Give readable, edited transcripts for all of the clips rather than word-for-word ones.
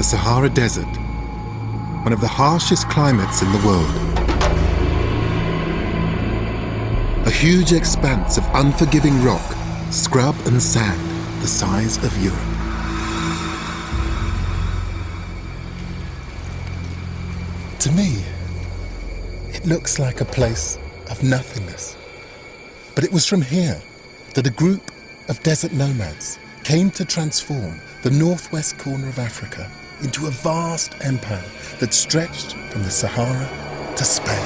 the Sahara Desert, one of the harshest climates in the world. A huge expanse of unforgiving rock, scrub and sand, the size of Europe. To me, it looks like a place of nothingness. But it was from here that a group of desert nomads came to transform the northwest corner of Africa into a vast empire that stretched from the Sahara to Spain.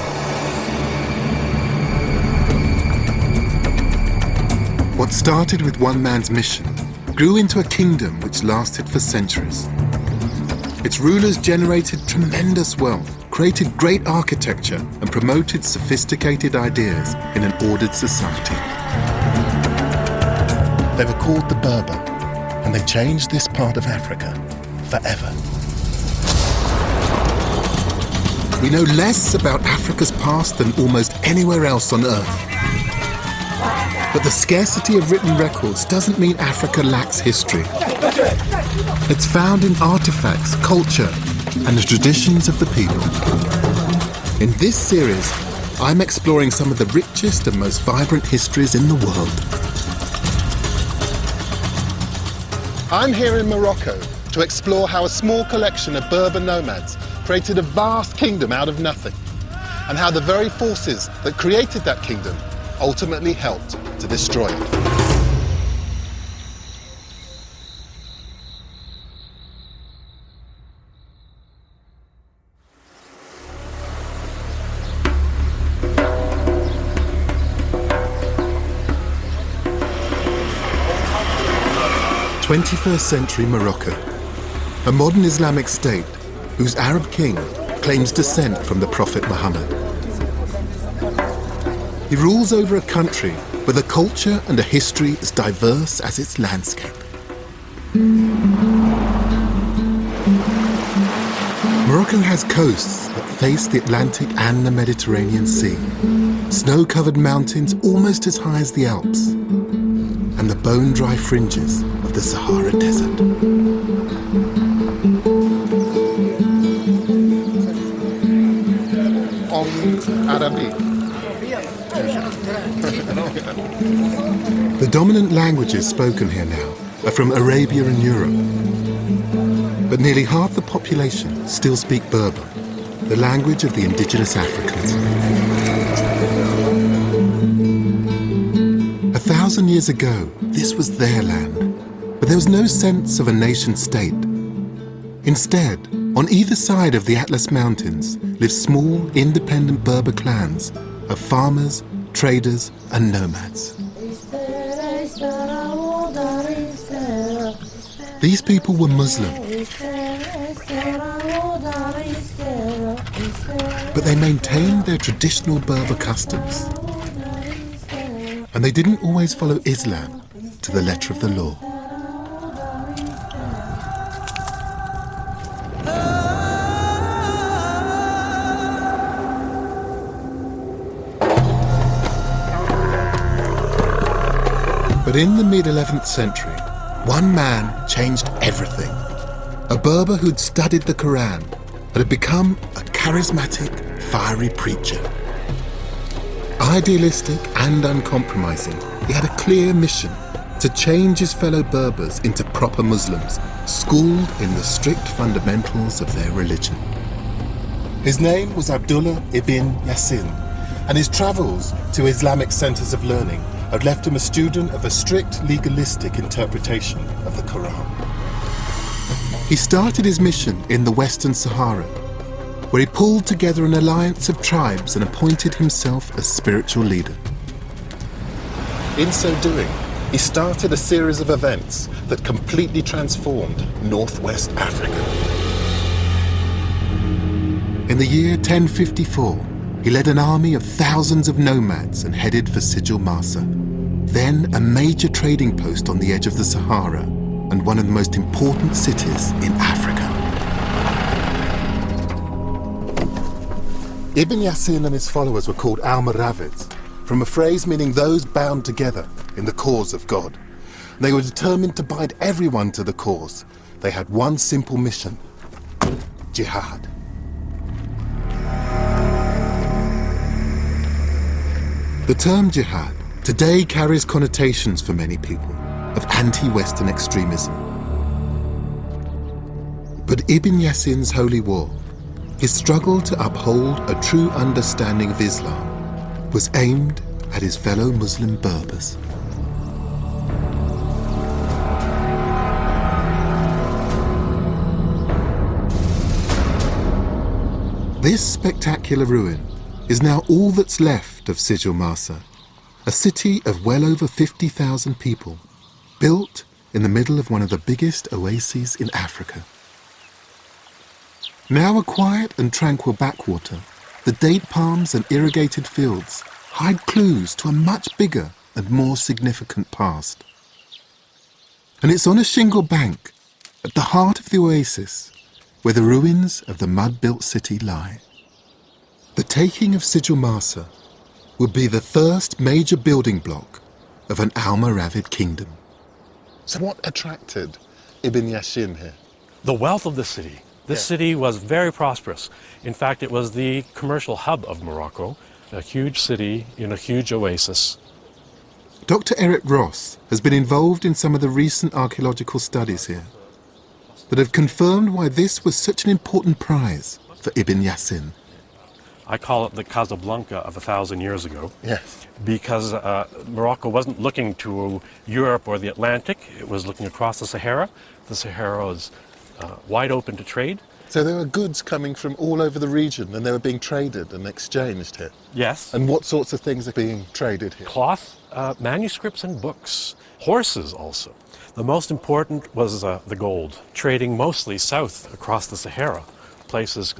What started with one man's mission grew into a kingdom which lasted for centuries. Its rulers generated tremendous wealth, created great architecture, and promoted sophisticated ideas in an ordered society. They were called the Berber, and they changed this part of Africa forever. We know less about Africa's past than almost anywhere else on Earth. But the scarcity of written records doesn't mean Africa lacks history. It's found in artifacts, culture, and the traditions of the people. In this series, I'm exploring some of the richest and most vibrant histories in the world. I'm here in Morocco to explore how a small collection of Berber nomads created a vast kingdom out of nothing, and how the very forces that created that kingdom ultimately helped to destroy it. (21st-century Morocco), a modern Islamic state whose Arab king claims descent from the Prophet Muhammad. He rules over a country with a culture and a history as diverse as its landscape. Morocco has coasts that face the Atlantic and the Mediterranean Sea, snow-covered mountains almost as high as the Alps, and the bone-dry fringes of the Sahara Desert. The dominant languages spoken here now are from Arabia and Europe. But nearly half the population still speak Berber, the language of the indigenous Africans. 1,000 years ago, this was their land, but there was no sense of a nation-state. Instead, on either side of the Atlas Mountains lived small, independent Berber clans of farmers, traders, and nomads. These people were Muslim, but they maintained their traditional Berber customs, and they didn't always follow Islam to the letter of the law. But in the mid-11th century, one man changed everything. A Berber who'd studied the Quran and had become a charismatic, fiery preacher. Idealistic and uncompromising, he had a clear mission to change his fellow Berbers into proper Muslims, schooled in the strict fundamentals of their religion. His name was Abdullah ibn Yassin, and his travels to Islamic centers of learning had left him a student of a strict legalistic interpretation of the Quran. He started his mission in the Western Sahara, where he pulled together an alliance of tribes and appointed himself as spiritual leader. In so doing, he started a series of events that completely transformed Northwest Africa. In the year 1054, he led an army of thousands of nomads and headed for Sijil Masa, then a major trading post on the edge of the Sahara and one of the most important cities in Africa. Ibn Yassin and his followers were called Almoravids, from a phrase meaning those bound together in the cause of God. They were determined to bind everyone to the cause. They had one simple mission: jihad. The term jihad today carries connotations for many people of anti-Western extremism. But Ibn Yassin's holy war, his struggle to uphold a true understanding of Islam, was aimed at his fellow Muslim Berbers. This spectacular ruin is now all that's left of Sijil Masa, a city of well over 50,000 people, built in the middle of one of the biggest oases in Africa. Now a quiet and tranquil backwater, the date palms and irrigated fields hide clues to a much bigger and more significant past. And it's on a shingle bank, at the heart of the oasis, where the ruins of the mud-built city lie. The taking of Sijil Masa would be the first major building block of an Almoravid kingdom. So what attracted Ibn Yassin here? The wealth of the city. This city was very prosperous. In fact, it was the commercial hub of Morocco, a huge city in a huge oasis. Dr. Eric Ross has been involved in some of the recent archaeological studies here that have confirmed why this was such an important prize for Ibn Yassin. I call it the Casablanca of 1,000 years ago. Yes. Because Morocco wasn't looking to Europe or the Atlantic, it was looking across the Sahara. The Sahara was wide open to trade. So there were goods coming from all over the region and they were being traded and exchanged here? Yes. And what sorts of things are being traded here? Cloth, manuscripts and books, horses also. The most important was the gold, trading mostly south across the Sahara. Places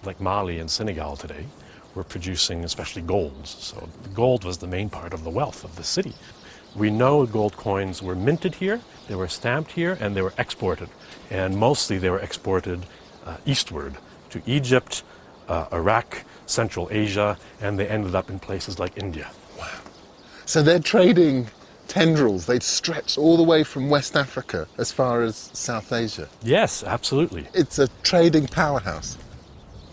like Mali and Senegal today were producing especially golds. So the gold was the main part of the wealth of the city. We know gold coins were minted here, they were stamped here, and they were exported. And mostly they were exported eastward to Egypt, Iraq, Central Asia, and they ended up in places like India. Wow. So they're trading tendrils, they'd stretch all the way from West Africa as far as South Asia. Yes, absolutely. It's a trading powerhouse.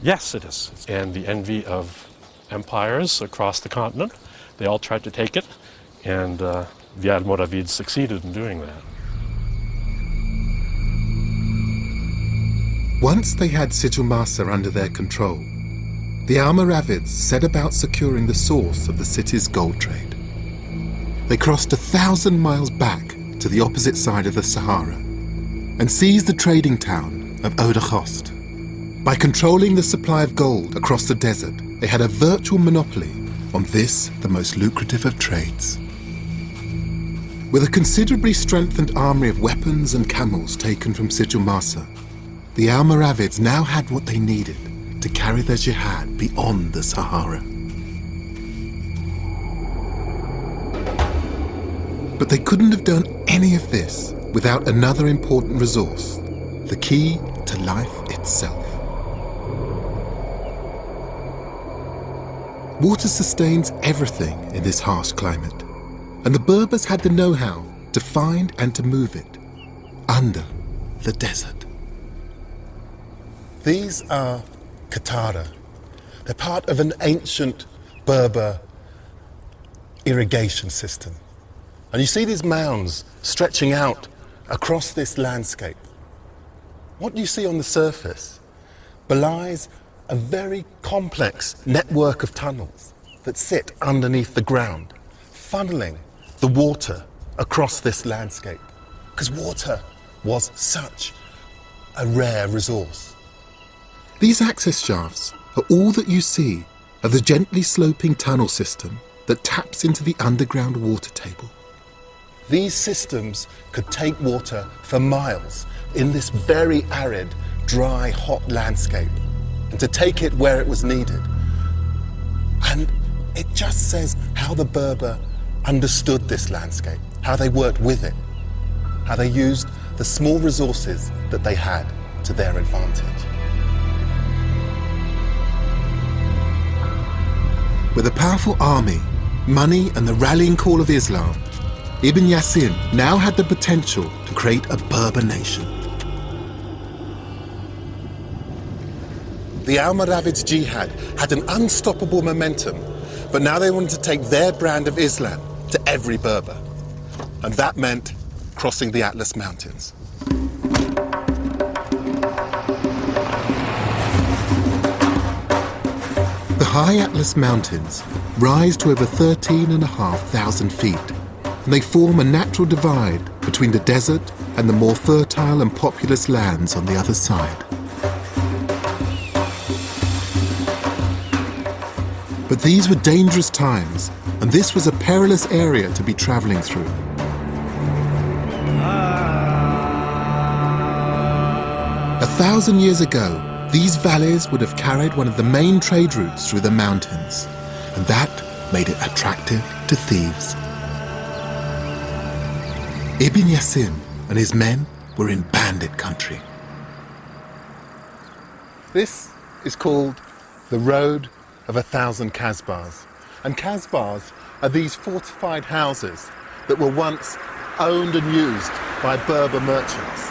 Yes, it is. And the envy of empires across the continent. They all tried to take it, and the Almoravids succeeded in doing that. Once they had Sijil Masa under their control, the Almoravids set about securing the source of the city's gold trade. They crossed 1,000 miles back to the opposite side of the Sahara and seized the trading town of Oudakhost. By controlling the supply of gold across the desert, they had a virtual monopoly on this, the most lucrative of trades. With a considerably strengthened army of weapons and camels taken from Sijil Masa, the Almoravids now had what they needed to carry their jihad beyond the Sahara. But they couldn't have done any of this without another important resource, the key to life itself. Water sustains everything in this harsh climate, and the Berbers had the know-how to find and to move it under the desert. These are Qattara. They're part of an ancient Berber irrigation system. And you see these mounds stretching out across this landscape. What you see on the surface belies a very complex network of tunnels that sit underneath the ground, funneling the water across this landscape. Because water was such a rare resource. These access shafts are all that you see of the gently sloping tunnel system that taps into the underground water table. These systems could take water for miles in this very arid, dry, hot landscape, and to take it where it was needed. And it just says how the Berber understood this landscape, how they worked with it, how they used the small resources that they had to their advantage. With a powerful army, money, and the rallying call of Islam, Ibn Yassin now had the potential to create a Berber nation. the Almoravids' jihad had an unstoppable momentum, but now they wanted to take their brand of Islam to every Berber. And that meant crossing the Atlas Mountains. The high Atlas Mountains rise to over 13,500 feet, and they form a natural divide between the desert and the more fertile and populous lands on the other side. But these were dangerous times, and this was a perilous area to be traveling through. 1,000 years ago, these valleys would have carried one of the main trade routes through the mountains, and that made it attractive to thieves. Ibn Yassin and his men were in bandit country. This is called the Road of 1,000 Kasbahs. And Kasbahs are these fortified houses that were once owned and used by Berber merchants.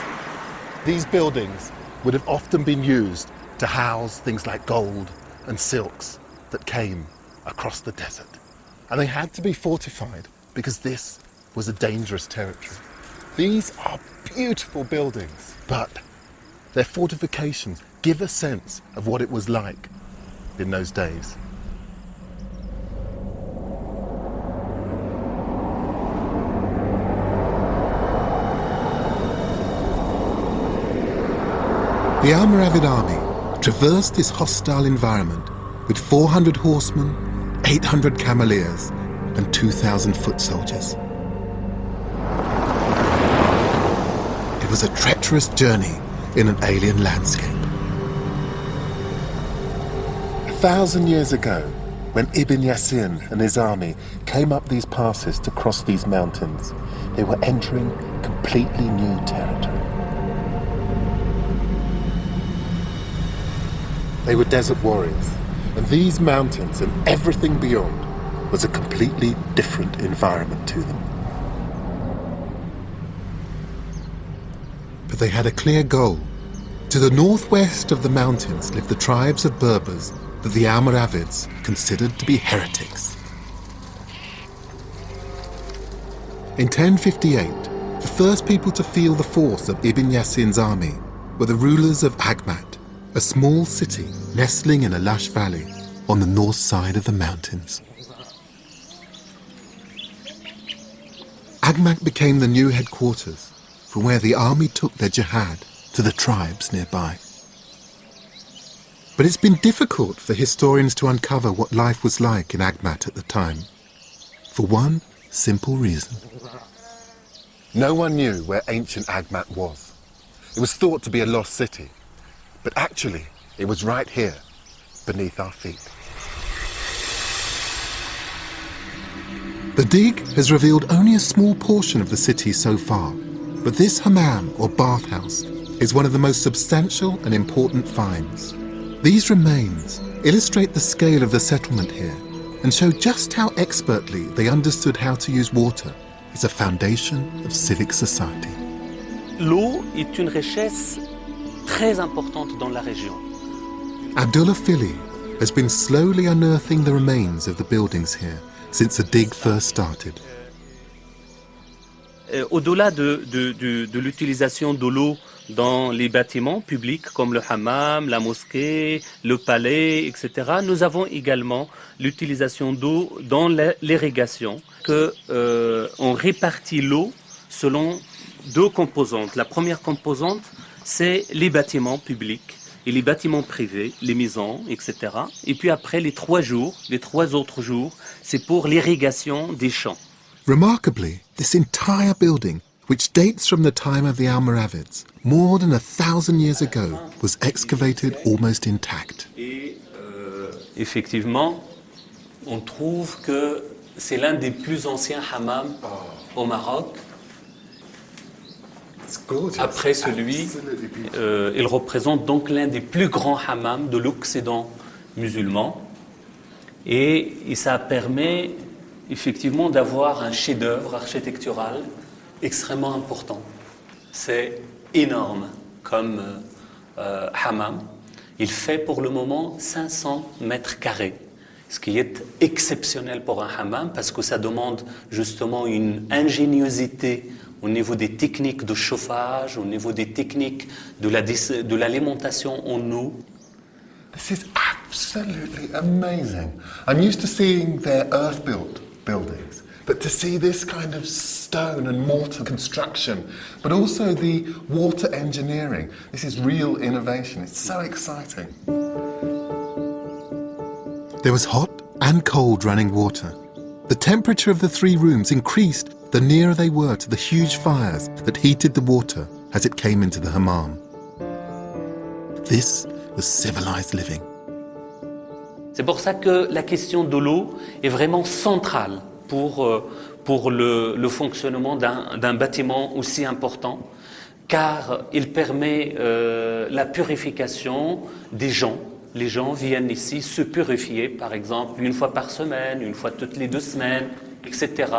These buildings would have often been used to house things like gold and silks that came across the desert. And they had to be fortified because this was a dangerous territory. These are beautiful buildings, but their fortifications give a sense of what it was like in those days. The Almoravid army traversed this hostile environment with 400 horsemen, 800 cameleers, and 2,000 foot soldiers. It was a treacherous journey in an alien landscape. 1,000 years ago, when Ibn Yassin and his army came up these passes to cross these mountains, they were entering completely new territory. They were desert warriors, and these mountains and everything beyond was a completely different environment to them. But they had a clear goal. To the northwest of the mountains lived the tribes of Berbers that the Almoravids considered to be heretics. In 1058, the first people to feel the force of Ibn Yassin's army were the rulers of Agmat, a small city nestling in a lush valley on the north side of the mountains. Agmat became the new headquarters from where the army took their jihad to the tribes nearby. But it's been difficult for historians to uncover what life was like in Agmat at the time, for one simple reason. No one knew where ancient Agmat was. It was thought to be a lost city, but actually it was right here, beneath our feet. The dig has revealed only a small portion of the city so far, but this hammam or bathhouse is one of the most substantial and important finds. These remains illustrate the scale of the settlement here and show just how expertly they understood how to use water as a foundation of civic society. L'eau est une richesse très importante dans la région. Abdullah Fili has been slowly unearthing the remains of the buildings here since the dig first started. Au-delà de l'utilisation de l'eau dans les bâtiments publics comme le hammam, la mosquée, le palais, etc., nous avons également l'utilisation d'eau dans l'irrigation, on répartit l'eau selon deux composantes. La première composante, c'est les bâtiments publics et les bâtiments privés, les maisons, etc. Et puis après, les 3 autres jours, c'est pour l'irrigation des champs. Remarkably, this entire building, which dates from the time of the Almoravids, more than 1,000 years ago, was excavated almost intact. Et effectivement, on trouve que c'est l'un des plus anciens hammams au Maroc. Après celui, il représente donc l'un des plus grands hammams de l'Occident musulman. Et ça permet effectivement d'avoir un chef-d'œuvre architectural extrêmement important. C'est énorme comme hammam. Il fait pour le moment 500 mètres carrés, ce qui est exceptionnel pour un hammam parce que ça demande justement une ingéniosité au niveau des techniques de chauffage, au niveau des techniques de l'alimentation en eau. This is absolutely amazing. I'm used to seeing their earth-built buildings, but to see this kind of stone and mortar construction, but also the water engineering, this is real innovation. It's so exciting. There was hot and cold running water. The temperature of the 3 rooms increased the nearer they were to the huge fires that heated the water as it came into the hammam. This was civilized living. C'est pour ça que la question de l'eau est vraiment centrale pour le fonctionnement d'un bâtiment aussi important, car il permet la purification des gens. Les gens viennent ici se purifier, par exemple, une fois par semaine, une fois toutes les 2 semaines, etc.,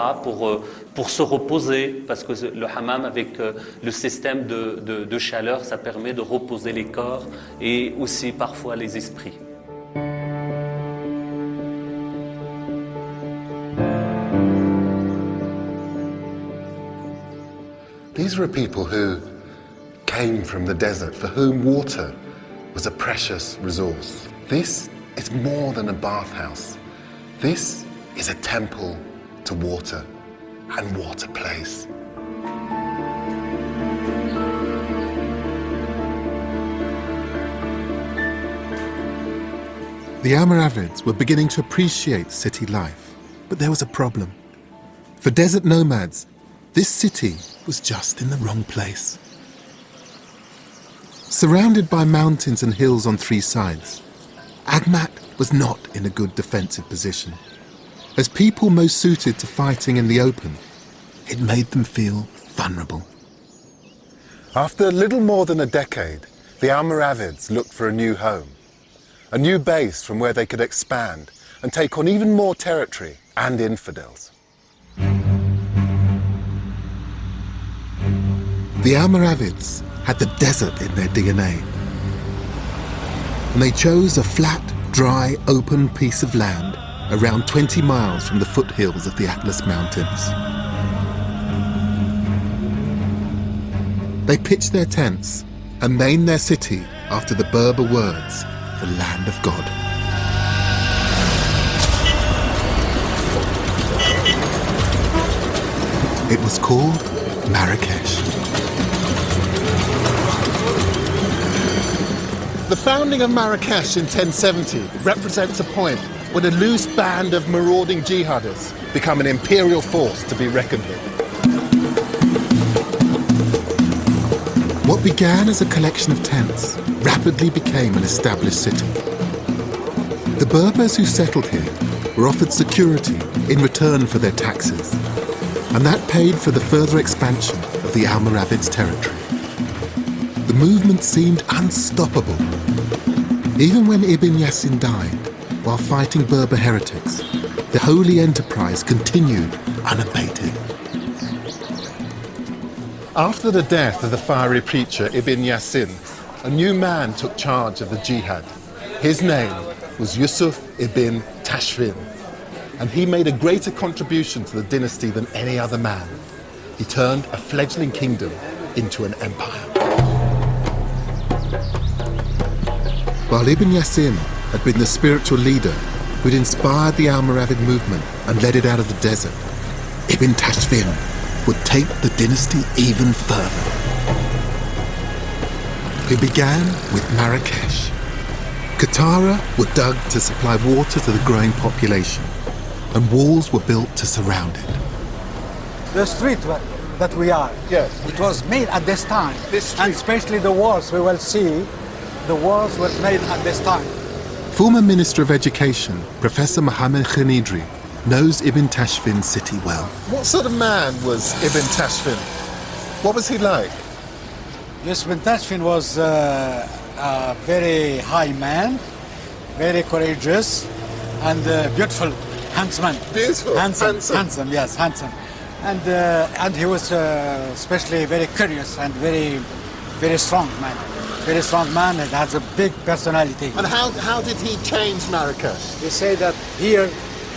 pour se reposer, parce que le hammam, avec le système de chaleur, ça permet de reposer les corps et aussi parfois les esprits. These were people who came from the desert, for whom water was a precious resource. This is more than a bathhouse. This is a temple to water, and what a place. The Almoravids were beginning to appreciate city life, but there was a problem. For desert nomads, this city was just in the wrong place. Surrounded by mountains and hills on 3 sides, Agmat was not in a good defensive position. As people most suited to fighting in the open, it made them feel vulnerable. After little more than a decade, the Almoravids looked for a new home, a new base from where they could expand and take on even more territory and infidels. The Almoravids had the desert in their DNA, and they chose a flat, dry, open piece of land around 20 miles from the foothills of the Atlas Mountains. They pitched their tents and named their city after the Berber words, the land of God. It was called Marrakesh. The founding of Marrakesh in 1070 represents a point when a loose band of marauding jihadists become an imperial force to be reckoned with. What began as a collection of tents rapidly became an established city. The Berbers who settled here were offered security in return for their taxes, and that paid for the further expansion of the Almoravids' territory. The movement seemed unstoppable. Even when Ibn Yassin died, while fighting Berber heretics, the holy enterprise continued unabated. After the death of the fiery preacher Ibn Yassin, a new man took charge of the jihad. His name was Yusuf ibn Tashfin, and he made a greater contribution to the dynasty than any other man. He turned a fledgling kingdom into an empire. While Ibn Yassin had been the spiritual leader who'd inspired the Almoravid movement and led it out of the desert, Ibn Tashfin would take the dynasty even further. It began with Marrakesh. Katara were dug to supply water to the growing population, and walls were built to surround it. The street that we are, Yes. it was made at this time. This street. And especially the walls we will see, the walls were made at this time. Former Minister of Education, Professor Mohammed Khanidri, knows Ibn Tashfin's city well. What sort of man was Ibn Tashfin? What was he like? Yes, Ibn Tashfin was a very high man, very courageous, and beautiful, handsome. Beautiful, handsome, yes, handsome. And he was especially very curious and very strong man. very strong man and has a big personality. And how did he change Marrakesh? He said that here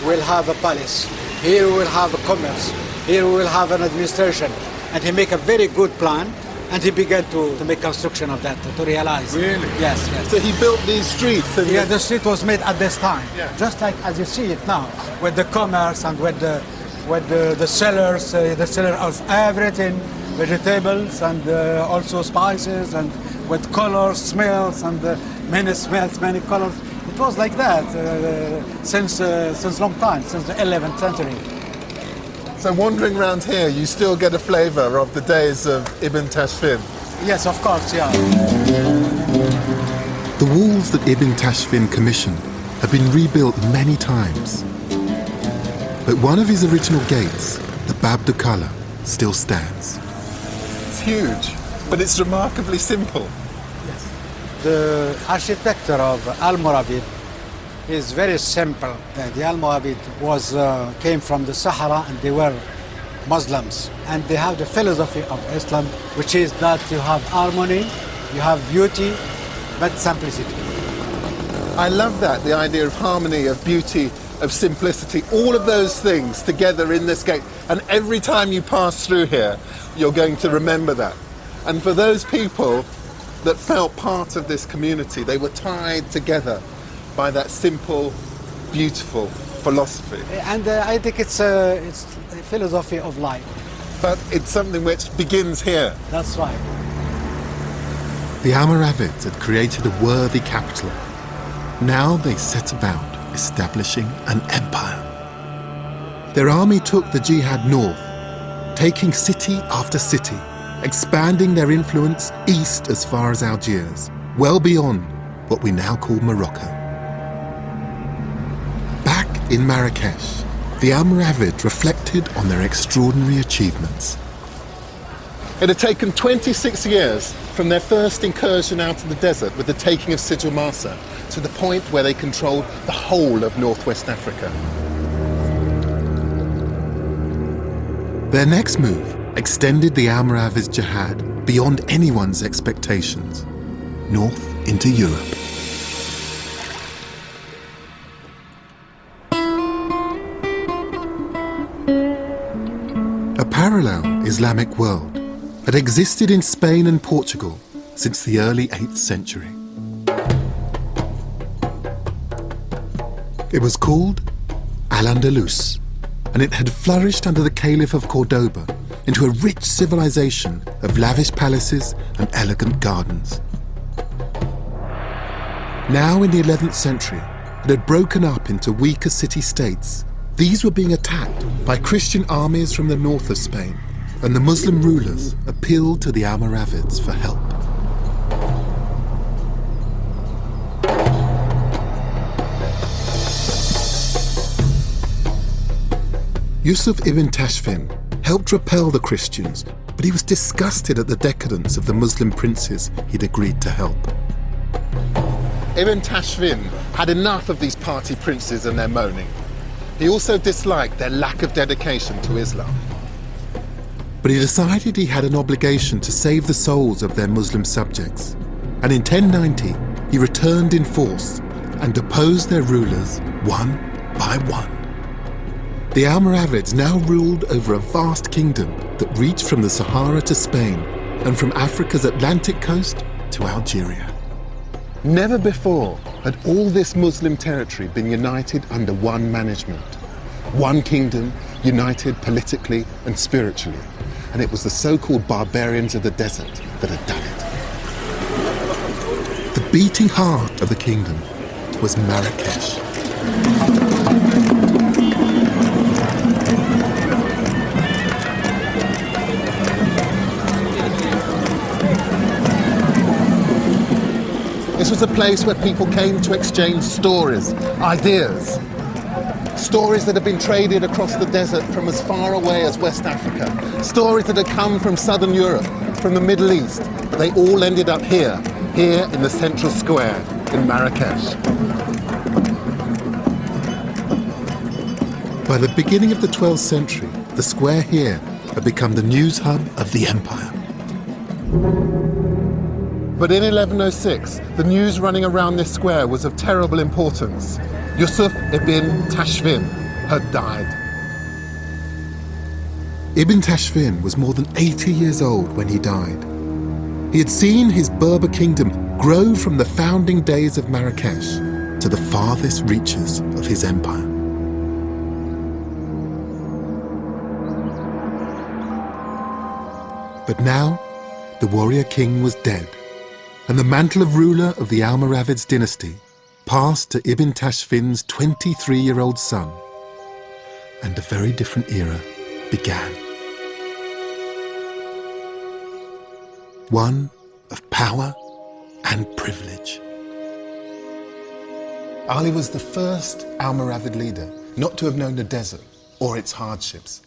we'll have a palace, here we'll have a commerce, here we will have an administration. And he make a very good plan, and he began to make construction of that, to realize. Really? Yes, yes. So he built these streets? And Yeah, the street was made at this time, Yeah. just like as you see it now, with the commerce and with the sellers, the seller of everything, vegetables and also spices, and with colors, smells, and many smells, many colors. It was like that since long time, since the 11th century. So wandering around here, you still get a flavour of the days of Ibn Tashfin? Yes, of course, yeah. The walls that Ibn Tashfin commissioned have been rebuilt many times. But one of his original gates, the Bab de Kala, still stands. It's huge, but it's remarkably simple. The architecture of Almoravid is very simple. The Almoravid came from the Sahara, and they were Muslims. And they have the philosophy of Islam, which is that you have harmony, you have beauty, but simplicity. I love that, the idea of harmony, of beauty, of simplicity, all of those things together in this gate. And every time you pass through here, you're going to remember that. And for those people that felt part of this community, they were tied together by that simple, beautiful philosophy. And I think it's a philosophy of life. But it's something which begins here. That's right. The Almoravids had created a worthy capital. Now they set about establishing an empire. Their army took the jihad north, taking city after city, expanding their influence east as far as Algiers, well beyond what we now call Morocco. Back in Marrakesh, the Almoravid reflected on their extraordinary achievements. It had taken 26 years from their first incursion out of the desert with the taking of Sidi Massa to the point where they controlled the whole of northwest Africa. Their next move extended the Almoravids' jihad beyond anyone's expectations, north into Europe. A parallel Islamic world had existed in Spain and Portugal since the early 8th century. It was called Al-Andalus, and it had flourished under the Caliph of Cordoba into a rich civilization of lavish palaces and elegant gardens. Now in the 11th century, it had broken up into weaker city-states. These were being attacked by Christian armies from the north of Spain, and the Muslim rulers appealed to the Almoravids for help. Yusuf ibn Tashfin helped repel the Christians, but he was disgusted at the decadence of the Muslim princes he'd agreed to help. Ibn Tashfin had enough of these party princes and their moaning. He also disliked their lack of dedication to Islam. But he decided he had an obligation to save the souls of their Muslim subjects. And in 1090, he returned in force and deposed their rulers one by one. The Almoravids now ruled over a vast kingdom that reached from the Sahara to Spain and from Africa's Atlantic coast to Algeria. Never before had all this Muslim territory been united under one management. One kingdom, united politically and spiritually. And it was the so-called barbarians of the desert that had done it. The beating heart of the kingdom was Marrakesh. This was a place where people came to exchange stories, ideas. Stories that had been traded across the desert from as far away as West Africa. Stories that had come from southern Europe, from the Middle East. They all ended up here in the central square in Marrakesh. By the beginning of the 12th century, the square here had become the news hub of the empire. But in 1106, the news running around this square was of terrible importance. Yusuf ibn Tashfin had died. Ibn Tashfin was more than 80 years old when he died. He had seen his Berber kingdom grow from the founding days of Marrakesh to the farthest reaches of his empire. But now, the warrior king was dead, and the mantle of ruler of the Almoravids dynasty passed to Ibn Tashfin's 23-year-old son, and a very different era began. One of power and privilege. Ali was the first Almoravid leader not to have known the desert or its hardships.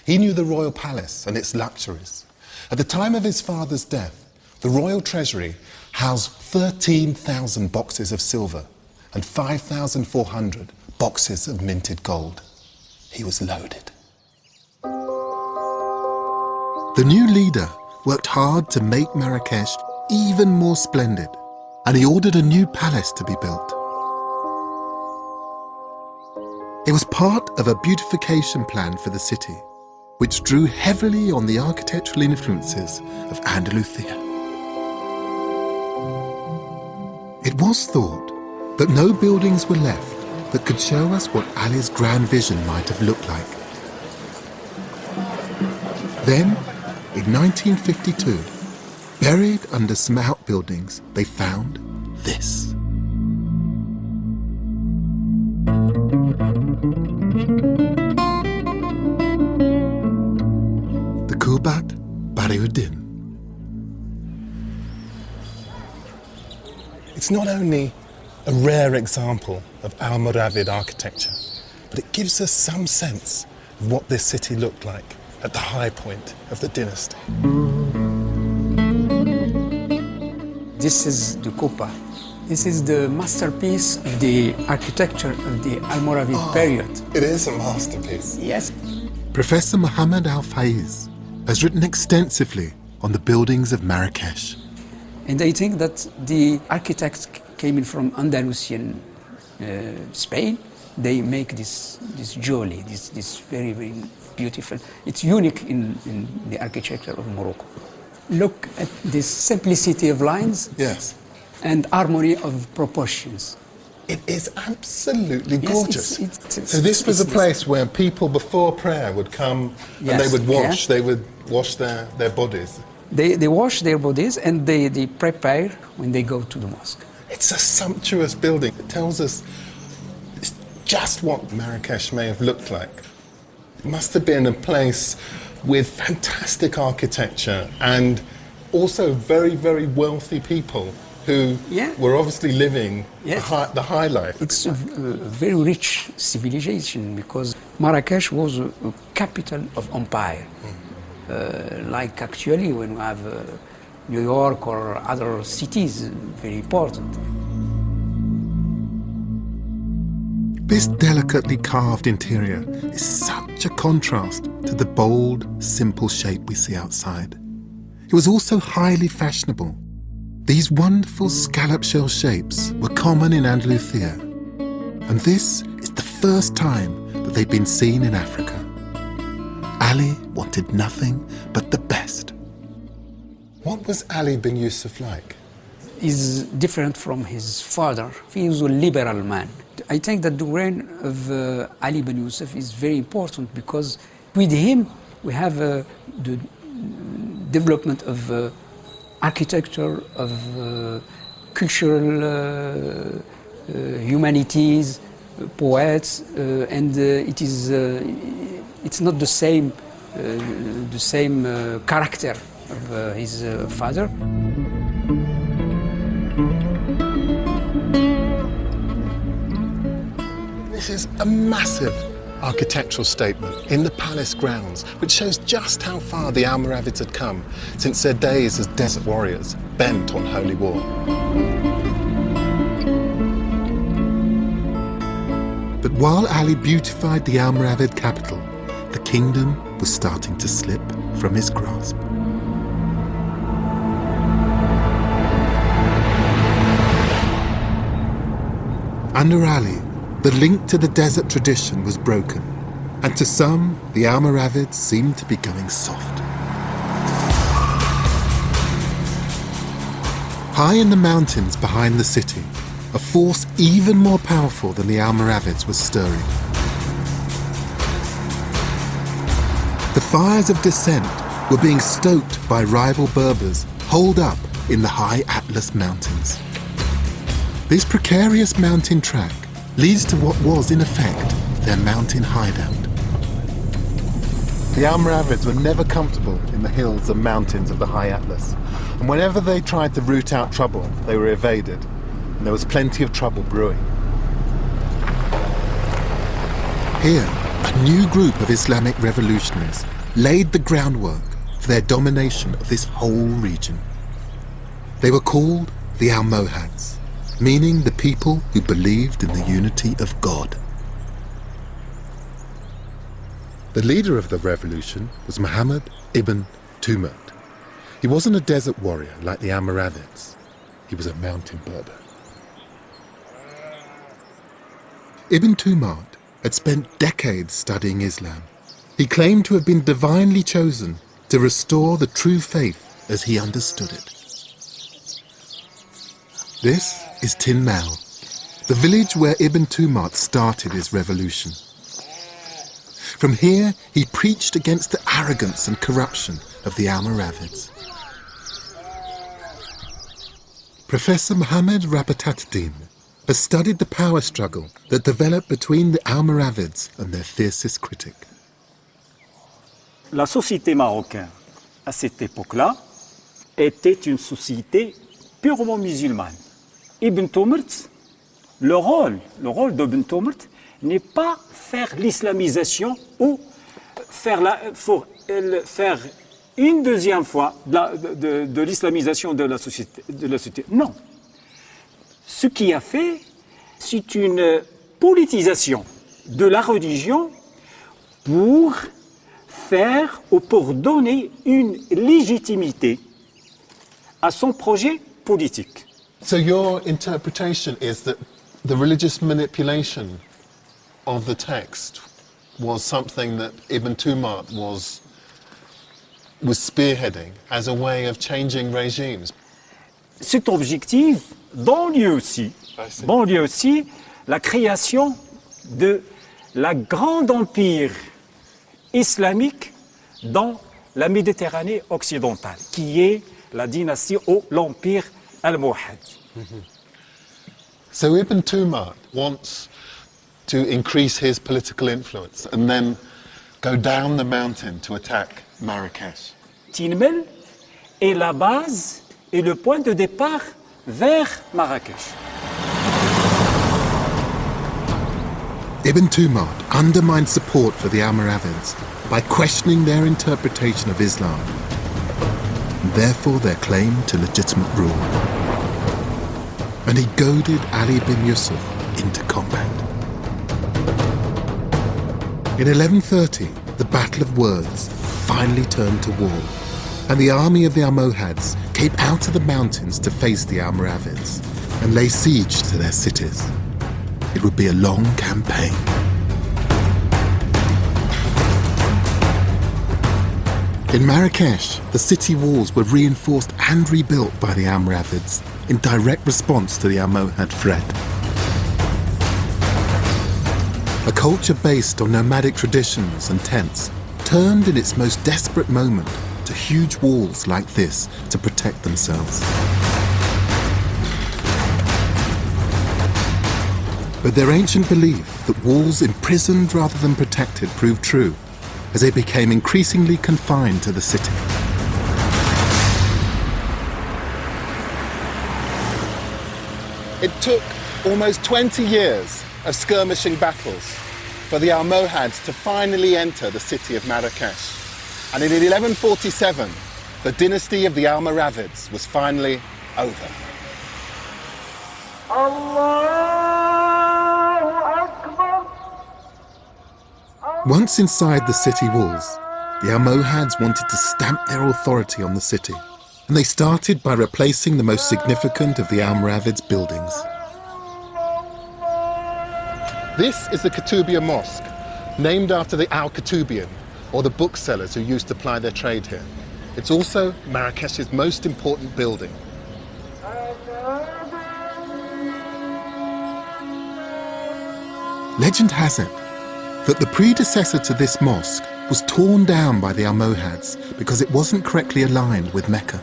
He knew the royal palace and its luxuries. At the time of his father's death, the royal treasury housed 13,000 boxes of silver and 5,400 boxes of minted gold. He was loaded. The new leader worked hard to make Marrakesh even more splendid, and he ordered a new palace to be built. It was part of a beautification plan for the city, which drew heavily on the architectural influences of Andalusia. It was thought that no buildings were left that could show us what Ali's grand vision might have looked like. Then, in 1952, buried under some outbuildings, they found this. The Kubat Bariuddin. It's not only a rare example of Almoravid architecture, but it gives us some sense of what this city looked like at the high point of the dynasty. This is the Kuba. This is the masterpiece of the architecture of the Almoravid period. It is a masterpiece. Yes. Professor Mohammed Al-Faiz has written extensively on the buildings of Marrakesh. And I think that the architects came in from Andalusian Spain. They make this jewelry, this very, very beautiful. It's unique in the architecture of Morocco. Look at this simplicity of lines. Yes. And harmony of proportions. It is absolutely Yes, gorgeous. it's So this was a place where people before prayer would come and they would wash. Yeah. They would wash their bodies. They wash their bodies and they prepare when they go to the mosque. It's a sumptuous building. It tells us just what Marrakesh may have looked like. It must have been a place with fantastic architecture and also very, very wealthy people who were obviously living the high life. It's a very rich civilization because Marrakesh was a capital of empire. Like actually when we have New York or other cities, very important. This delicately carved interior is such a contrast to the bold, simple shape we see outside. It was also highly fashionable. These wonderful scallop shell shapes were common in Andalusia, and this is the first time that they've been seen in Africa. Ali wanted nothing but the best. What was Ali bin Yusuf like? He's different from his father. He was a liberal man. I think that the reign of Ali bin Yusuf is very important because with him we have the development of architecture, of cultural humanities, poets, and it's not the same character of his father. This is a massive architectural statement in the palace grounds, which shows just how far the Almoravids had come since their days as desert warriors bent on holy war. But while Ali beautified the Almoravid capital, the kingdom was starting to slip from his grasp. Under Ali, the link to the desert tradition was broken, and to some, the Almoravids seemed to be going soft. High in the mountains behind the city, a force even more powerful than the Almoravids was stirring. The fires of dissent were being stoked by rival Berbers holed up in the high Atlas Mountains. This precarious mountain track leads to what was, in effect, their mountain hideout. The Almoravids were never comfortable in the hills and mountains of the high Atlas, and whenever they tried to root out trouble, they were evaded, and there was plenty of trouble brewing. Here, a new group of Islamic revolutionaries laid the groundwork for their domination of this whole region. They were called the Almohads, meaning the people who believed in the unity of God. The leader of the revolution was Muhammad ibn Tumurt. He wasn't a desert warrior like the Almoravids. He was a mountain Berber. Ibn Tumurt had spent decades studying Islam. He claimed to have been divinely chosen to restore the true faith as he understood it. This is Tin Mao, the village where Ibn Tumurt started his revolution. From here, he preached against the arrogance and corruption of the Almoravids. Professor Mohammed Rabataddin has studied the power struggle that developed between the Almoravids and their fiercest critic. La société marocaine, à cette époque-là, était une société purement musulmane. Ibn Tumurt, le rôle d'Ibn Tumurt n'est pas faire l'islamisation ou faire une deuxième fois de l'islamisation de la société. Non. Ce qu'il a fait, c'est une politisation de la religion pour faire ou pour donner une légitimité à son projet politique. So your interpretation is that the religious manipulation of the text was something that Ibn Tumurt was spearheading as a way of changing regimes. Cet objectif donne aussi la création de la grande empire islamique dans la Méditerranée occidentale, qui est la dynastie ou l'empire almohad. So Ibn Tumurt wants to increase his political influence and then go down the mountain to attack Marrakech. Tinmel est la base et le point de départ vers Marrakech. Ibn Tumurt undermined support for the Almoravids by questioning their interpretation of Islam, and therefore their claim to legitimate rule. And he goaded Ali bin Yusuf into combat. In 1130, the Battle of Words finally turned to war, and the army of the Almohads came out of the mountains to face the Almoravids and lay siege to their cities. It would be a long campaign. In Marrakech, the city walls were reinforced and rebuilt by the Almoravids in direct response to the Almohad threat. A culture based on nomadic traditions and tents turned in its most desperate moment to huge walls like this to protect themselves. But their ancient belief that walls imprisoned rather than protected proved true as they became increasingly confined to the city. It took almost 20 years of skirmishing battles for the Almohads to finally enter the city of Marrakech. And in 1147, the dynasty of the Almoravids was finally over. Once inside the city walls, the Almohads wanted to stamp their authority on the city, and they started by replacing the most significant of the Almoravids' buildings. This is the Kutubiyya Mosque, named after the Al-Kutubiyan, or the booksellers who used to ply their trade here. It's also Marrakesh's most important building. Legend has it that the predecessor to this mosque was torn down by the Almohads because it wasn't correctly aligned with Mecca.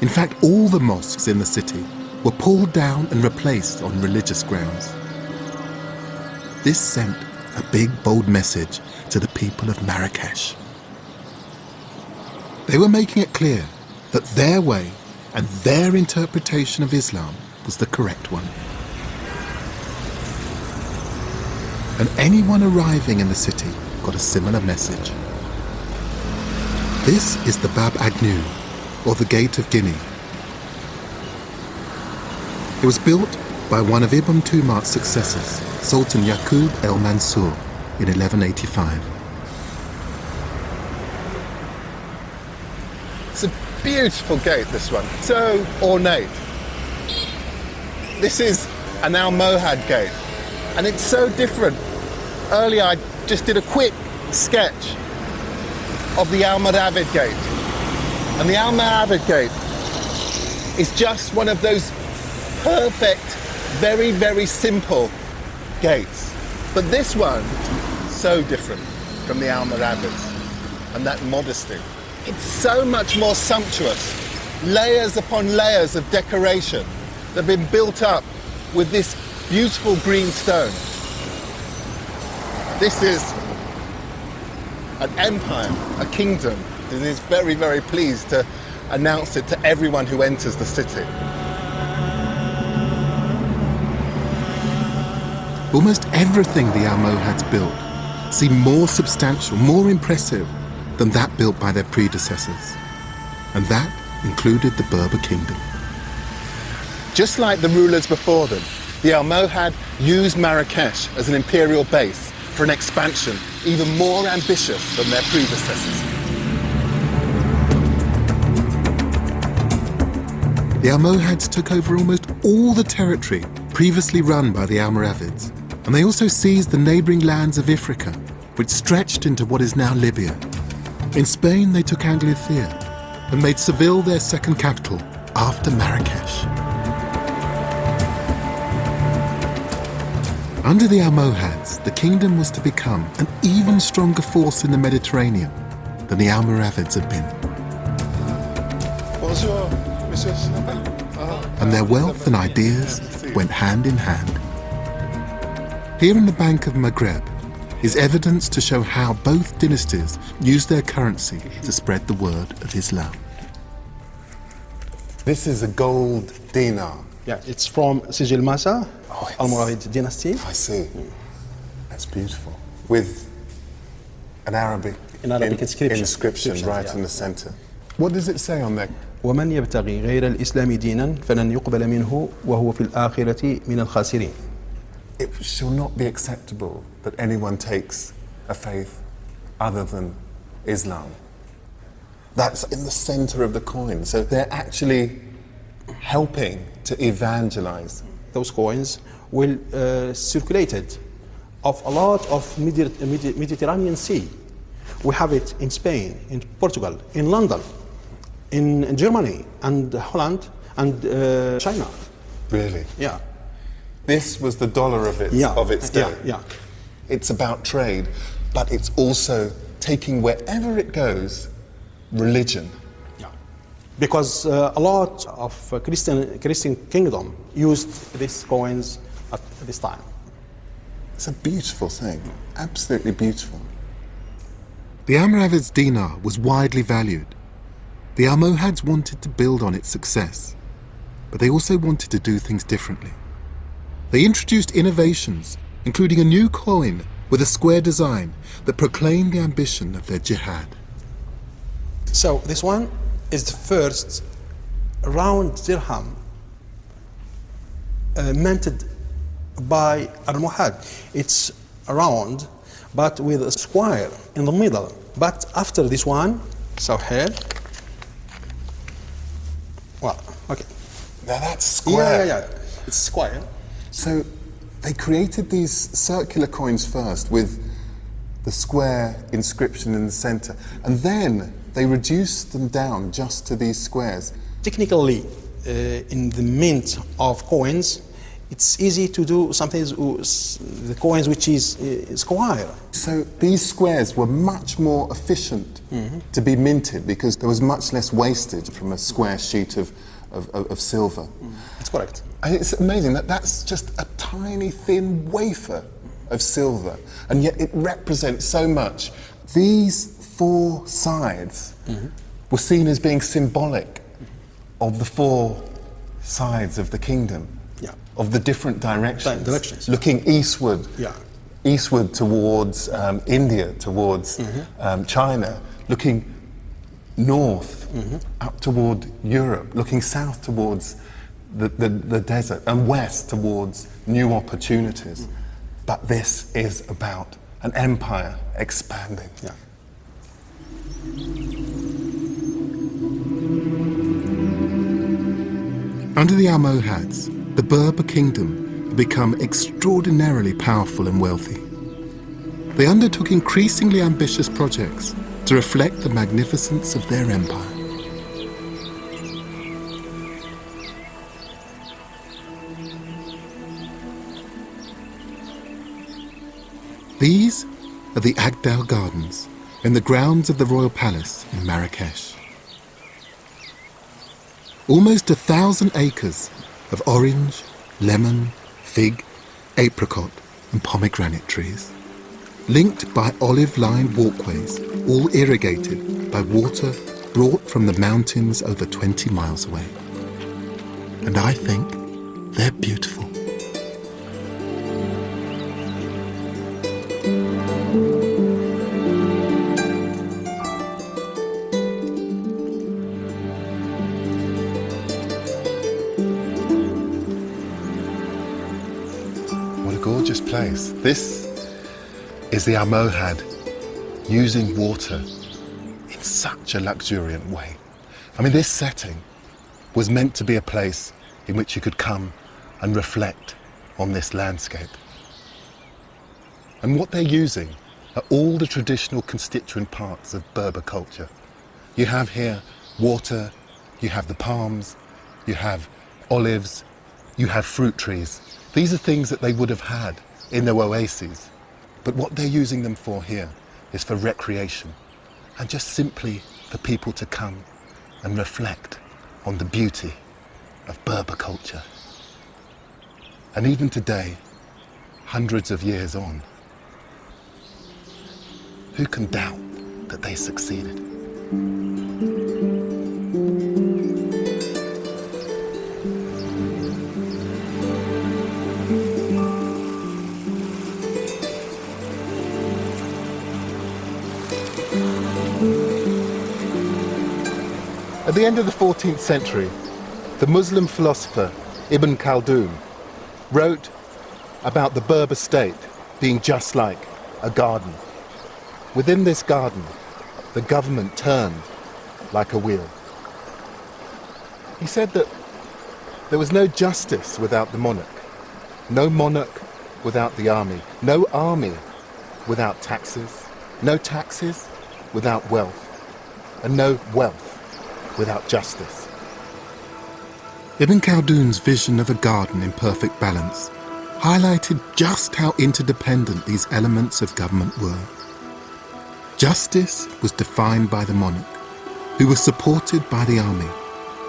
In fact, all the mosques in the city were pulled down and replaced on religious grounds. This sent a big, bold message to the people of Marrakesh. They were making it clear that their way and their interpretation of Islam was the correct one. And anyone arriving in the city got a similar message. This is the Bab Agnew, or the Gate of Guinea. It was built by one of Ibn Tumar's successors, Sultan Yaqub el-Mansur, in 1185. It's a beautiful gate, this one, so ornate. This is an Almohad gate, and it's so different. Earlier I just did a quick sketch of the Almoravid gate, and the Almoravid gate is just one of those perfect, very, very simple gates. But this one, so different from the Almoravids, and that modesty. It's so much more sumptuous. Layers upon layers of decoration that have been built up with this beautiful green stone. This is an empire, a kingdom, and is very, very pleased to announce it to everyone who enters the city. Almost everything the Almohads built seemed more substantial, more impressive than that built by their predecessors. And that included the Berber kingdom. Just like the rulers before them, the Almohad used Marrakesh as an imperial base for an expansion even more ambitious than their predecessors. The Almohads took over almost all the territory previously run by the Almoravids, and they also seized the neighbouring lands of Ifriqiya, which stretched into what is now Libya. In Spain, they took Andalusia and made Seville their second capital after Marrakesh. Under the Almohads, the kingdom was to become an even stronger force in the Mediterranean than the Almoravids had been. Bonjour, Monsieur. And their wealth and ideas went hand in hand. Here in the Bank of Maghreb is evidence to show how both dynasties used their currency to spread the word of Islam. This is a gold dinar. Yeah, it's from Sijil Masa, Almoravid dynasty. I see. That's beautiful. With an Arabic inscription right in the center. What does it say on there? ومن يبتغي غير الإسلام دينا فلن يقبل منه وهو في الآخرة من الخاسرين. It shall not be acceptable that anyone takes a faith other than Islam. That's in the center of the coin. So they're actually helping to evangelize. Those coins will circulated of a lot of Mediterranean Sea. We have it in Spain, in Portugal, in London, in Germany, and Holland, and China. Really? Yeah. This was the dollar of its day. Yeah. It's about trade, but it's also taking wherever it goes, religion. Yeah. Because a lot of Christian kingdom used these coins at this time. It's a beautiful thing, absolutely beautiful. The Almoravids' dinar was widely valued. The Almohads wanted to build on its success, but they also wanted to do things differently. They introduced innovations, including a new coin with a square design that proclaimed the ambition of their jihad. So this one is the first round dirham minted by Almohad. It's round, but with a square in the middle. But after this one, so here, well, okay. Now that's square. Yeah. It's square. So they created these circular coins first with the square inscription in the center, and then they reduced them down just to these squares. Technically, in the mint of coins, it's easy to do something with the coins which is square. So these squares were much more efficient to be minted because there was much less wastage from a square sheet of silver. That's correct. And it's amazing that that's just a tiny thin wafer of silver, and yet it represents so much. These four sides were seen as being symbolic of the four sides of the kingdom, of the different directions. Looking eastward, eastward towards India, towards China, looking north up toward Europe, looking south towards the desert, and west towards new opportunities. But this is about an empire expanding. Under the Almohads, the Berber kingdom had become extraordinarily powerful and wealthy. They undertook increasingly ambitious projects to reflect the magnificence of their empire. These are the Agdal Gardens in the grounds of the Royal Palace in Marrakesh. Almost 1,000 acres of orange, lemon, fig, apricot and pomegranate trees, linked by olive-lined walkways, all irrigated by water brought from the mountains over 20 miles away. And I think they're beautiful. Gorgeous place. This is the Almohad using water in such a luxuriant way. I mean, this setting was meant to be a place in which you could come and reflect on this landscape. And what they're using are all the traditional constituent parts of Berber culture. You have here water, you have the palms, you have olives, you have fruit trees. These are things that they would have had in their oases. But what they're using them for here is for recreation and just simply for people to come and reflect on the beauty of Berber culture. And even today, hundreds of years on, who can doubt that they succeeded? At the end of the 14th century, the Muslim philosopher Ibn Khaldun wrote about the Berber state being just like a garden. Within this garden, the government turned like a wheel. He said that there was no justice without the monarch, no monarch without the army, no army without taxes, no taxes without wealth, and no wealth without justice. Ibn Khaldun's vision of a garden in perfect balance highlighted just how interdependent these elements of government were. Justice was defined by the monarch, who was supported by the army.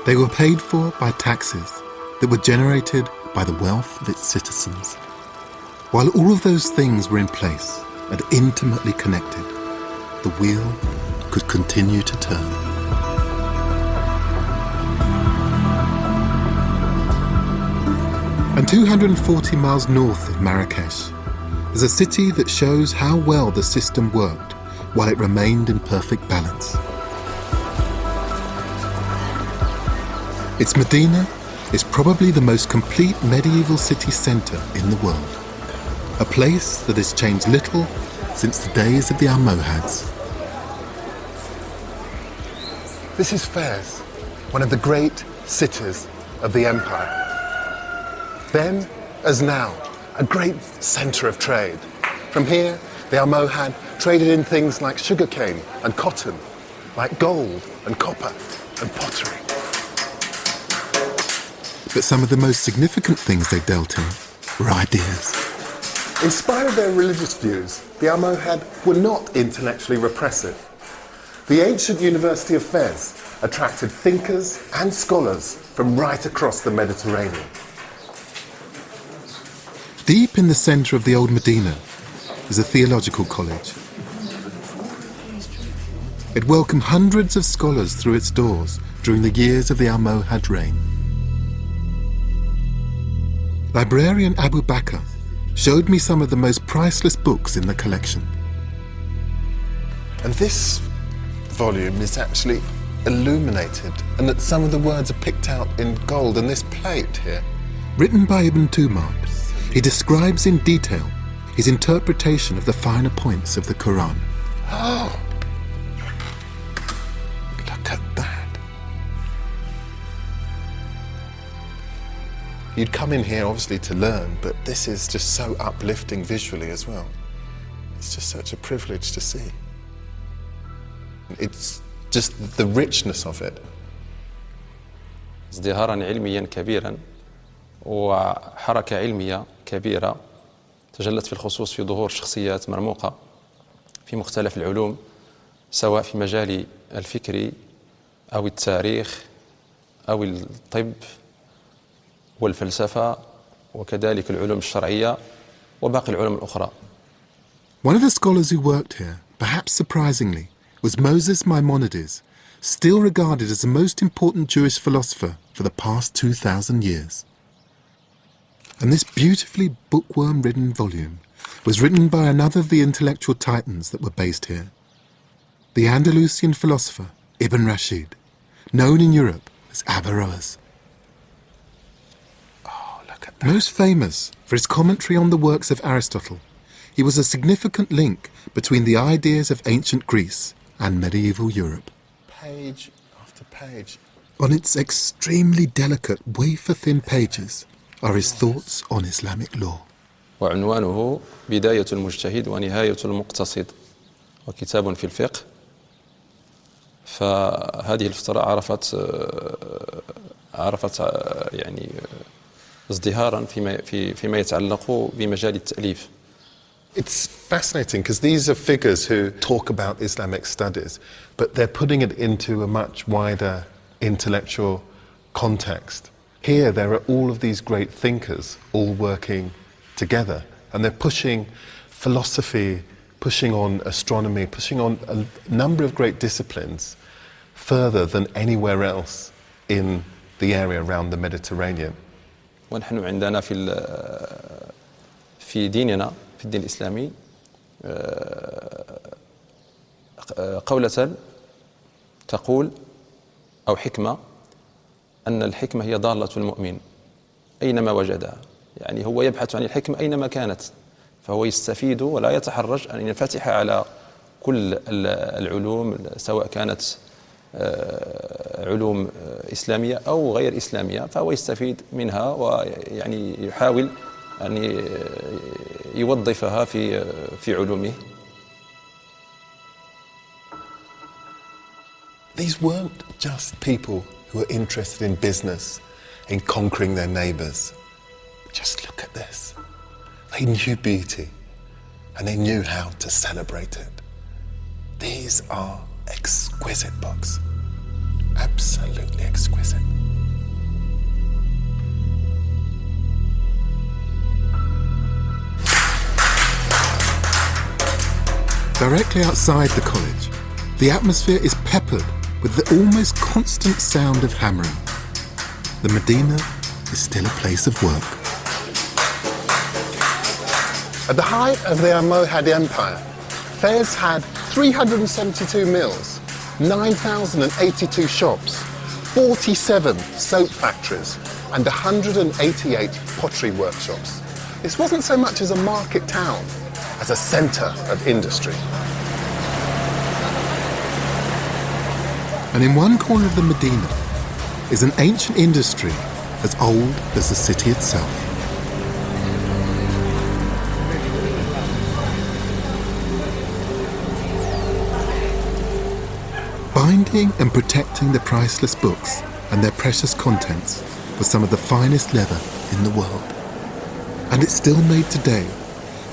They were paid for by taxes that were generated by the wealth of its citizens. While all of those things were in place and intimately connected, the wheel could continue to turn. And 240 miles north of Marrakesh is a city that shows how well the system worked while it remained in perfect balance. Its Medina is probably the most complete medieval city centre in the world, a place that has changed little since the days of the Almohads. This is Fez, one of the great cities of the empire. Then as now, a great centre of trade. From here, the Almohad traded in things like sugarcane and cotton, like gold and copper and pottery. But some of the most significant things they dealt in were ideas. In spite of their religious views, the Almohad were not intellectually repressive. The ancient University of Fez attracted thinkers and scholars from right across the Mediterranean. Deep in the centre of the old Medina is a theological college. It welcomed hundreds of scholars through its doors during the years of the Almohad reign. Librarian Abu Bakr showed me some of the most priceless books in the collection. And this volume is actually illuminated, and that some of the words are picked out in gold, and this plate here. Written by Ibn Tumar, he describes in detail his interpretation of the finer points of the Quran. Oh! Look at that. You'd come in here obviously to learn, but this is just so uplifting visually as well. It's just such a privilege to see. It's just the richness of it. ازدهارا علميا كبيرا وحركة علمية كبيرة تجلت في الخصوص في ظهور شخصيات مرموقة في مختلف العلوم، سواء في مجال الفكر أو التاريخ أو الطب والفلسفة وكذلك العلوم الشرعية وباقي العلوم الأخرى. One of the scholars who worked here, perhaps surprisingly, was Moses Maimonides, still regarded as the most important Jewish philosopher for the past 2,000 years. And this beautifully bookworm-ridden volume was written by another of the intellectual titans that were based here, the Andalusian philosopher Ibn Rashid, known in Europe as Averroes. Oh, look at that. Most famous for his commentary on the works of Aristotle, he was a significant link between the ideas of ancient Greece and medieval Europe. Page after page. On its extremely delicate, wafer-thin pages are his thoughts on Islamic law. وعنوانه بداية المجتهد ونهاية المقتصد وكتاب في الفقه. فهذه الفترة عرفت يعني ازدهارا فيما يتعلق بمجال التأليف. It's fascinating because these are figures who talk about Islamic studies, but they're putting it into a much wider intellectual context. Here there are all of these great thinkers all working together, and they're pushing philosophy, pushing on astronomy, pushing on a number of great disciplines further than anywhere else in the area around the Mediterranean. ونحن عندنا في ديننا في الدين الإسلامي قولة تقول أو حكمة أن الحكمة هي ضالة المؤمن أينما وجدها. يعني هو يبحث عن الحكمة أينما كانت، فهو يستفيد ولا يتحرج أن ينفتح على كل العلوم سواء كانت علوم إسلامية أو غير إسلامية، فهو يستفيد منها ويعني يحاول أن يوظفها في علومه. These weren't just people who were interested in business, in conquering their neighbours. Just look at this. They knew beauty and they knew how to celebrate it. These are exquisite books. Absolutely exquisite. Directly outside the college, the atmosphere is peppered with the almost constant sound of hammering. The Medina is still a place of work. At the height of the Almohad Empire, Fez had 372 mills, 9,082 shops, 47 soap factories, and 188 pottery workshops. This wasn't so much as a market town, as a centre of industry. And in one corner of the Medina is an ancient industry as old as the city itself. Guarding and protecting the priceless books and their precious contents was some of the finest leather in the world. And it's still made today,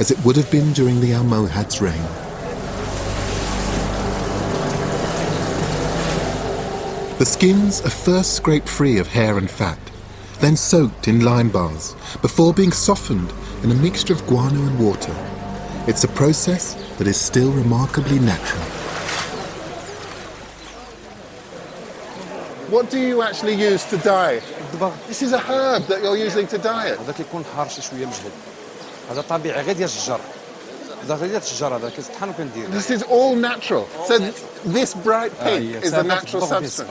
as it would have been during the Almohad's reign. The skins are first scraped free of hair and fat, then soaked in lime bars, before being softened in a mixture of guano and water. It's a process that is still remarkably natural. What do you actually use to dye? This is a herb that you're using to dye it. هذا كيكون حارش شويه مجهد. هذا طبيعي غير ديال الشجر. هذا غير ديال الشجر هذا كيطحن وكندير. This is all natural. So this bright pink is a natural substance.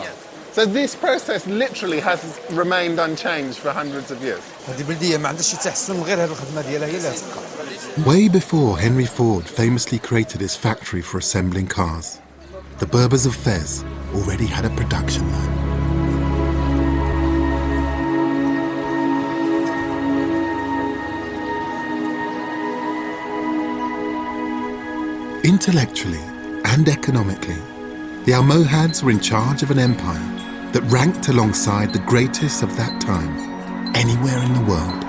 So this process literally has remained unchanged for hundreds of years. هذه بلديه ما عندهاش شي تحسن غير هذه الخدمه ديالها هي اللي تبقى. Way before Henry Ford famously created his factory for assembling cars, the Berbers of Fez already had a production line. Intellectually and economically, the Almohads were in charge of an empire that ranked alongside the greatest of that time anywhere in the world.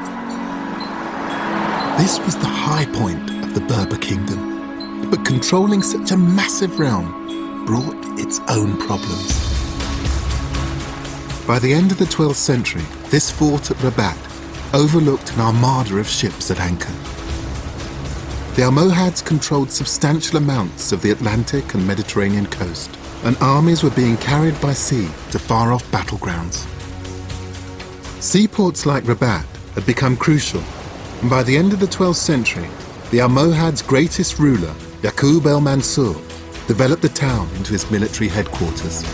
This was the high point of the Berber kingdom, but controlling such a massive realm brought its own problems. By the end of the 12th century, this fort at Rabat overlooked an armada of ships at anchor. The Almohads controlled substantial amounts of the Atlantic and Mediterranean coast, and armies were being carried by sea to far-off battlegrounds. Seaports like Rabat had become crucial, and by the end of the 12th century, the Almohads' greatest ruler, Yaqub el-Mansur, developed the town into his military headquarters.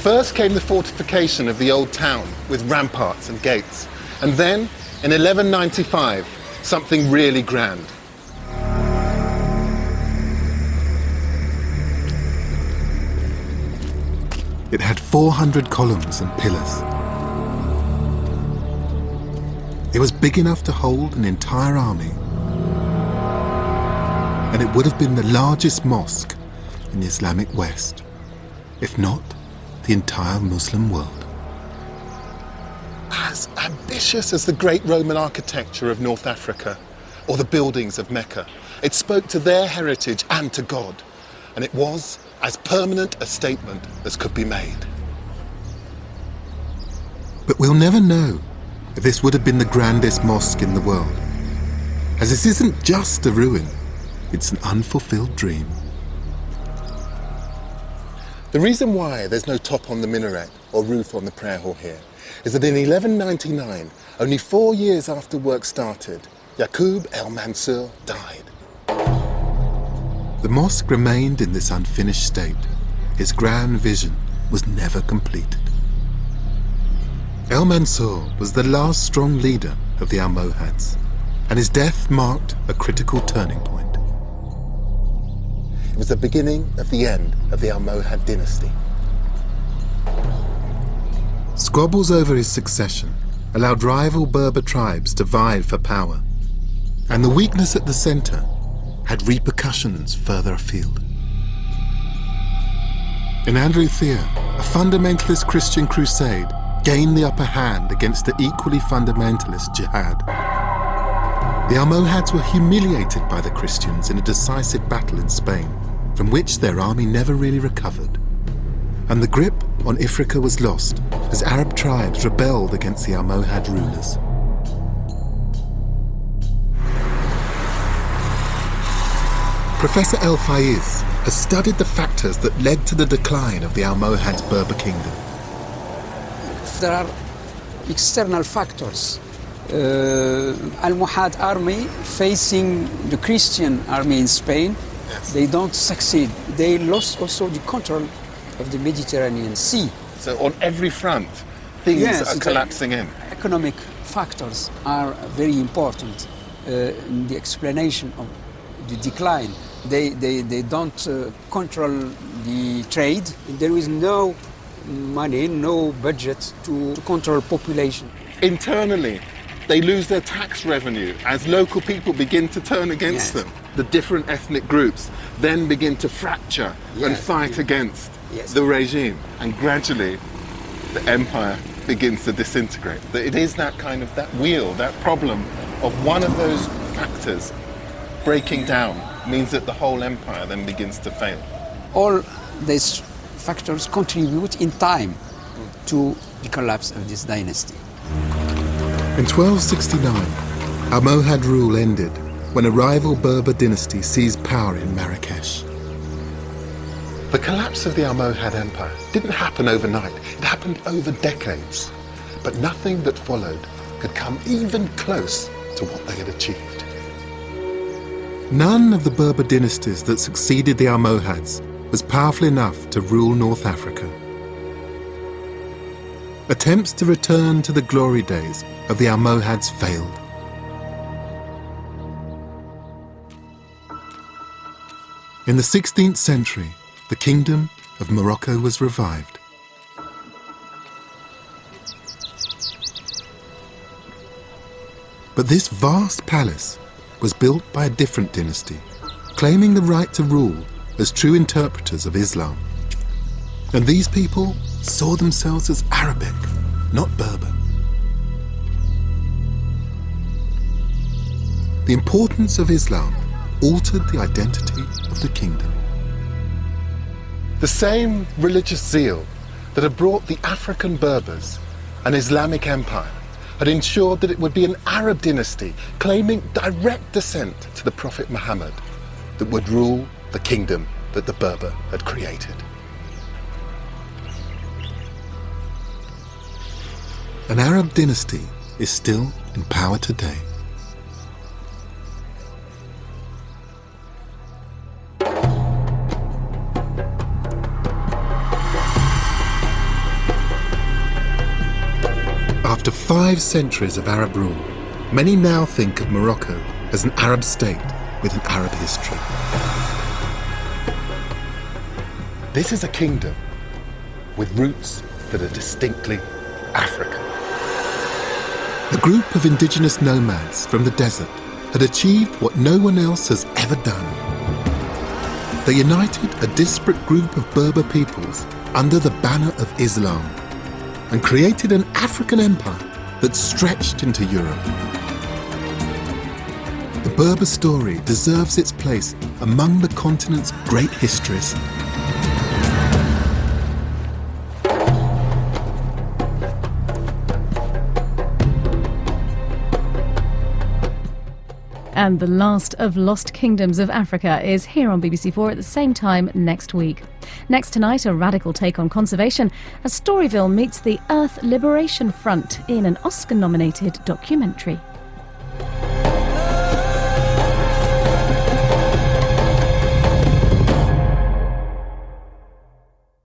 First came the fortification of the old town with ramparts and gates, and then, in 1195, something really grand. It had 400 columns and pillars. It was big enough to hold an entire army, and it would have been the largest mosque in the Islamic West, if not the entire Muslim world. As ambitious as the great Roman architecture of North Africa or the buildings of Mecca, it spoke to their heritage and to God, and it was as permanent a statement as could be made. But we'll never know if this would have been the grandest mosque in the world, as this isn't just a ruin, it's an unfulfilled dream. The reason why there's no top on the minaret or roof on the prayer hall here is that in 1199, only 4 years after work started, Yaqub el-Mansur died. The mosque remained in this unfinished state. His grand vision was never completed. El-Mansur was the last strong leader of the Almohads, and his death marked a critical turning point. It was the beginning of the end of the Almohad dynasty. Squabbles over his succession allowed rival Berber tribes to vie for power, and the weakness at the centre had repercussions further afield. In Andalusia, a fundamentalist Christian crusade gained the upper hand against the equally fundamentalist jihad. The Almohads were humiliated by the Christians in a decisive battle in Spain, from which their army never really recovered. And the grip on Ifriqa was lost as Arab tribes rebelled against the Almohad rulers. Professor El Faiz has studied the factors that led to the decline of the Almohad's Berber kingdom. There are external factors. Almohad army facing the Christian army in Spain, they don't succeed. They lost also the control of the Mediterranean Sea. So on every front, things are collapsing in. Economic factors are very important in the explanation of the decline. They don't control the trade. There is no money, no budget to control population. Internally, They lose their tax revenue as local people begin to turn against them. The different ethnic groups then begin to fracture and fight against the regime. And gradually, the empire begins to disintegrate. It is that kind of, that wheel, that problem of one of those factors breaking down means that the whole empire then begins to fail. All these factors contribute in time to the collapse of this dynasty. In 1269, Almohad rule ended when a rival Berber dynasty seized power in Marrakesh. The collapse of the Almohad Empire didn't happen overnight, it happened over decades. But nothing that followed could come even close to what they had achieved. None of the Berber dynasties that succeeded the Almohads was powerful enough to rule North Africa. Attempts to return to the glory days of the Almohads failed. In the 16th century, the kingdom of Morocco was revived. But this vast palace was built by a different dynasty, claiming the right to rule as true interpreters of Islam. And these people saw themselves as Arabic, not Berber. The importance of Islam altered the identity of the kingdom. The same religious zeal that had brought the African Berbers an Islamic empire had ensured that it would be an Arab dynasty claiming direct descent to the Prophet Muhammad that would rule the kingdom that the Berber had created. An Arab dynasty is still in power today. After 5 centuries of Arab rule, many now think of Morocco as an Arab state with an Arab history. This is a kingdom with roots that are distinctly African. A group of indigenous nomads from the desert had achieved what no one else has ever done. They united a disparate group of Berber peoples under the banner of Islam and created an African empire that stretched into Europe. The Berber story deserves its place among the continent's great histories. And the last of Lost Kingdoms of Africa is here on BBC4 at the same time next week. Next tonight, a radical take on conservation as Storyville meets the Earth Liberation Front in an Oscar-nominated documentary.